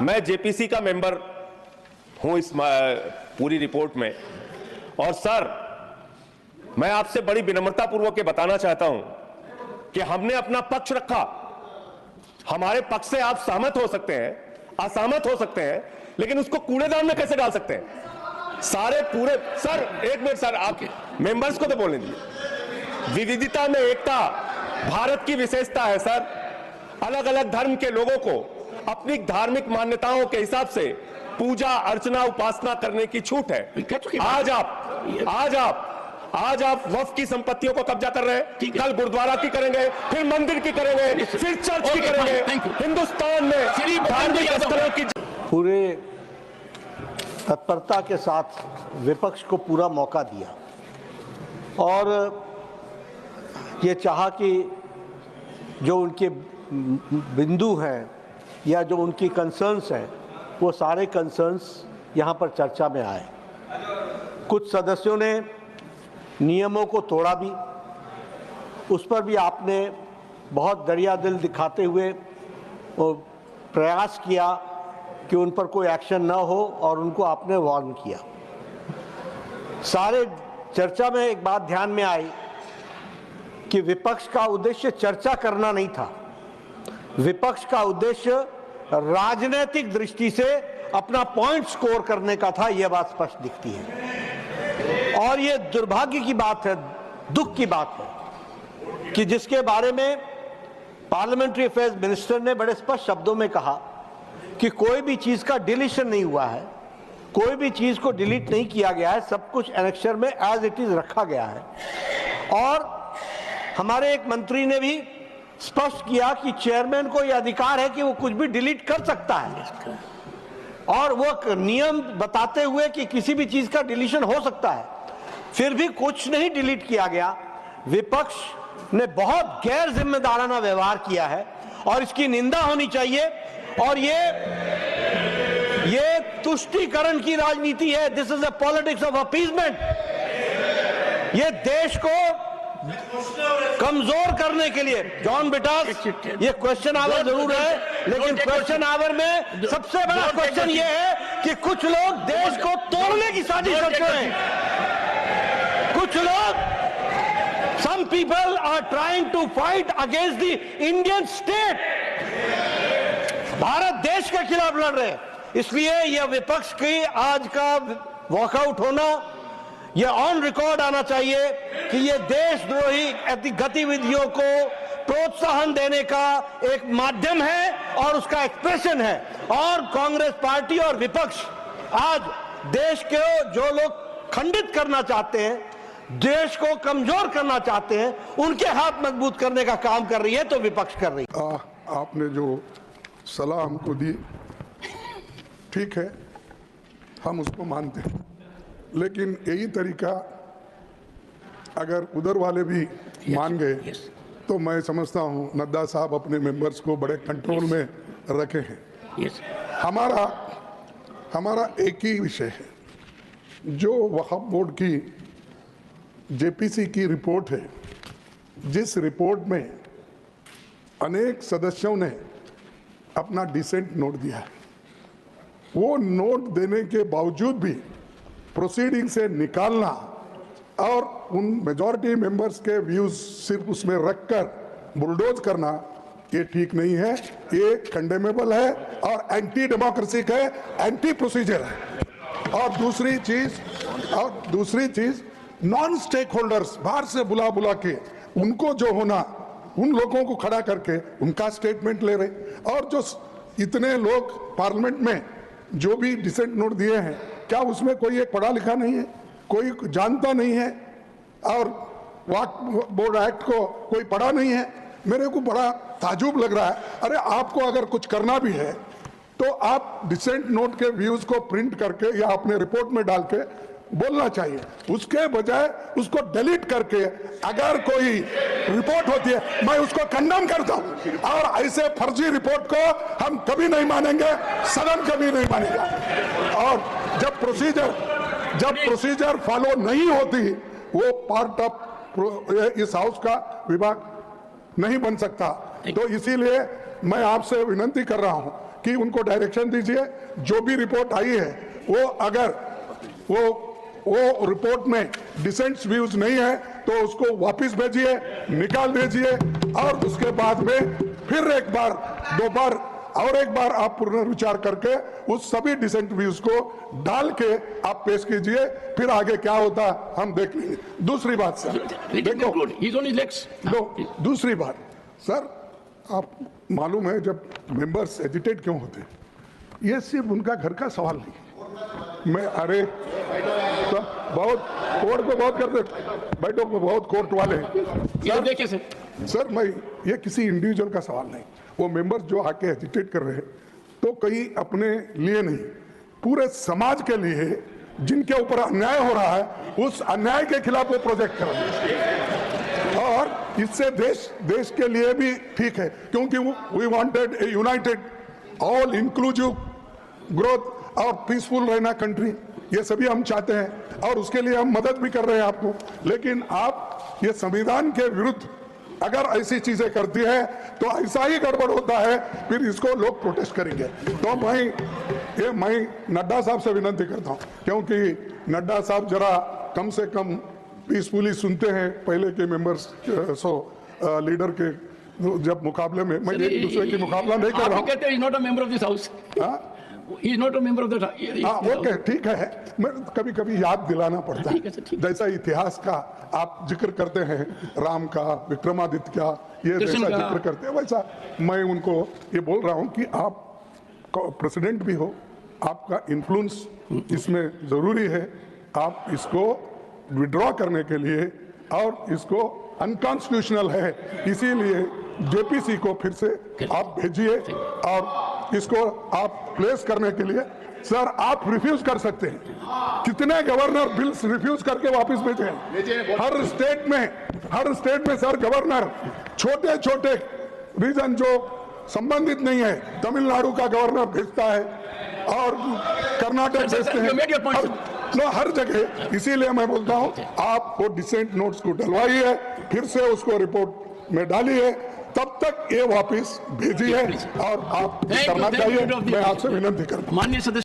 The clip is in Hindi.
मैं जेपीसी का मेंबर हूं इस पूरी रिपोर्ट में, और सर मैं आपसे बड़ी विनम्रता पूर्वक ये बताना चाहता हूं कि हमने अपना पक्ष रखा। हमारे पक्ष से आप सहमत हो सकते हैं, असहमत हो सकते हैं, लेकिन उसको कूड़ेदान में कैसे डाल सकते हैं? सारे पूरे सर एक मिनट सर, आप मेंबर्स को तो बोलने दीजिए। विविधता में एकता भारत की विशेषता है सर। अलग अलग धर्म के लोगों को अपनी धार्मिक मान्यताओं के हिसाब से पूजा अर्चना उपासना करने की छूट है। आज आप वक्फ की संपत्तियों को कब्जा कर रहे हैं, कल गुरुद्वारा की करेंगे, फिर मंदिर की करेंगे, फिर चर्च की करेंगे। हिंदुस्तान में धार्मिक स्थलों की पूरे तत्परता के साथ विपक्ष को पूरा मौका दिया और ये चाहा कि जो उनके बिंदु हैं या जो उनकी कंसर्न्स हैं वो सारे कंसर्न्स यहाँ पर चर्चा में आए। कुछ सदस्यों ने नियमों को तोड़ा भी, उस पर भी आपने बहुत दरिया दिल दिखाते हुए प्रयास किया कि उन पर कोई एक्शन ना हो और उनको आपने वार्न किया। सारे चर्चा में एक बात ध्यान में आई कि विपक्ष का उद्देश्य चर्चा करना नहीं था, विपक्ष का उद्देश्य राजनीतिक दृष्टि से अपना पॉइंट स्कोर करने का था। यह बात स्पष्ट दिखती है और यह दुर्भाग्य की बात है, दुख की बात है कि जिसके बारे में पार्लियामेंट्री अफेयर्स मिनिस्टर ने बड़े स्पष्ट शब्दों में कहा कि कोई भी चीज का डिलीशन नहीं हुआ है, कोई भी चीज को डिलीट नहीं किया गया है, सब कुछ एनेक्सर में एज इट इज रखा गया है। और हमारे एक मंत्री ने भी स्पष्ट किया कि चेयरमैन को यह अधिकार है कि वो कुछ भी डिलीट कर सकता है और वो नियम बताते हुए कि किसी भी चीज का डिलीशन हो सकता है, फिर भी कुछ नहीं डिलीट किया गया। विपक्ष ने बहुत गैर जिम्मेदाराना व्यवहार किया है और इसकी निंदा होनी चाहिए। और ये तुष्टीकरण की राजनीति है। This is a politics of appeasement. ये देश को कमजोर करने के लिए, जॉन बिटास, ये क्वेश्चन आवर जरूर है, लेकिन क्वेश्चन आवर में सबसे बड़ा क्वेश्चन ये है कि कुछ लोग देश को तोड़ने की साजिश करते हैं। कुछ लोग, some people are trying to fight against the Indian state, Bharat देश के खिलाफ लड़ रहे हैं। इसलिए यह विपक्ष की आज का वॉकआउट होना, यह ऑन रिकॉर्ड आना चाहिए कि यह देशद्रोही गतिविधियों को प्रोत्साहन देने का एक माध्यम है और उसका एक्सप्रेशन है। और कांग्रेस पार्टी और विपक्ष आज देश के जो लोग खंडित करना चाहते हैं, देश को कमजोर करना चाहते हैं, उनके हाथ मजबूत करने का काम कर रही है, तो विपक्ष कर रही है। आपने जो सलाह हमको दी ठीक है, हम उसको मानते हैं, लेकिन यही तरीका अगर उधर वाले भी मान गए तो मैं समझता हूं नड्डा साहब अपने मेंबर्स को बड़े कंट्रोल में रखे हैं। हमारा एक ही विषय है, जो वक्फ बोर्ड की जेपीसी की रिपोर्ट है, जिस रिपोर्ट में अनेक सदस्यों ने अपना डिसेंट नोट दिया है, वो नोट देने के बावजूद भी प्रोसीडिंग से निकालना और उन मेजॉरिटी मेंबर्स के व्यूज सिर्फ उसमें रखकर बुलडोज करना, ये ठीक नहीं है, ये कंडेमेबल है और एंटी डेमोक्रेसी है, एंटी प्रोसीजर है। और दूसरी चीज नॉन स्टेक होल्डर्स बाहर से बुला के उनको जो होना, उन लोगों को खड़ा करके उनका स्टेटमेंट ले रहे। और जो इतने लोग पार्लियामेंट में जो भी डिसेंट नोट दिए हैं, क्या उसमें कोई एक पढ़ा लिखा नहीं है, कोई जानता नहीं है और वक्फ बोर्ड एक्ट को कोई पढ़ा नहीं है? मेरे को बड़ा ताजुब लग रहा है। अरे आपको अगर कुछ करना भी है तो आप डिसेंट नोट के व्यूज को प्रिंट करके या अपने रिपोर्ट में डाल के बोलना चाहिए, उसके बजाय उसको डिलीट करके अगर कोई रिपोर्ट होती है मैं उसको कंडेम करता हूं। और ऐसे फर्जी रिपोर्ट को हम कभी नहीं मानेंगे, सदन कभी नहीं मानेगा। और जब प्रोसीजर फॉलो नहीं होती, वो पार्ट ऑफ इस हाउस का विभाग नहीं बन सकता। तो इसीलिए मैं आपसे विनती कर रहा हूं कि उनको डायरेक्शन दीजिए, जो भी रिपोर्ट आई है वो अगर वो रिपोर्ट में डिसेंट व्यूज नहीं है तो उसको वापस भेजिए, निकाल दीजिए, और उसके बाद में फिर एक बार दोबारा और एक बार आप पुनर्विचार करके उस सभी डिसेंट व्यूज को डाल के आप पेश कीजिए, फिर आगे क्या होता हम देख लेंगे। दूसरी बात सर, दूसरी बात सर, आप मालूम है जब मेंबर्स एजिटेट क्यों होते हैं, ये सिर्फ उनका घर का सवाल नहीं। मैं अरे तो बहुत कोर्ट को बहुत करते, बैठो को बहुत कोर्ट वाले देखिए सर, मैं ये किसी इंडिविजुअल का सवाल नहीं, वो मेंबर्स जो आके एजिटेट कर रहे हैं तो कहीं अपने लिए नहीं, पूरे समाज के लिए जिनके ऊपर अन्याय हो रहा है उस अन्याय के खिलाफ वो प्रोजेक्ट कर रहे हैं, और इससे देश के लिए भी ठीक है, क्योंकि we wanted a united all inclusive growth और पीसफुल रहना कंट्री, ये सभी हम चाहते हैं और उसके लिए हम मदद भी कर रहे हैं आपको। लेकिन आप ये संविधान के विरुद्ध अगर ऐसी चीजें करती है तो ऐसा ही गड़बड़ होता है, फिर इसको लोग प्रोटेस्ट करेंगे। तो मैं नड्डा साहब से विनती करता हूं, क्योंकि नड्डा साहब जरा कम से कम पीसफुली सुनते हैं पहले के मेंबर्स, लीडर के जब मुकाबले में, मैं एक दूसरे की मुकाबला नहीं कर रहा हूँ। He is not a member of the okay ठीक है, मैं कभी कभी याद दिलाना पड़ता है, जैसा इतिहास का आप जिक्र करते हैं, राम का, विक्रमादित्य का, ये जैसा जिक्र करते हैं, वैसा मैं उनको ये बोल रहा हूँ कि आप प्रेसिडेंट भी हो, आपका इन्फ्लुएंस इसमें जरूरी है, आप इसको विड्रॉ करने के लिए, और इसको अनकॉन्स्टिट्यूशनल है, इसीलिए जेपीसी को फिर से आप भेजिए और इसको आप प्लेस करने के लिए सर आप रिफ्यूज कर सकते हैं। कितने गवर्नर बिल्स रिफ्यूज करके वापस भेजे हैं हर स्टेट में सर, गवर्नर छोटे छोटे रीजन जो संबंधित नहीं है, तमिलनाडु का गवर्नर भेजता है और कर्नाटक भेजते हैं, हर जगह। इसीलिए मैं बोलता हूं आप वो डिसेंट नोट्स को डलवाइए, फिर से उसको रिपोर्ट में डालिए, तब तक ये वापस भेजिए और आप करना चाहिए। मैं आपसे विनती करता हूं। माननीय सदस्य।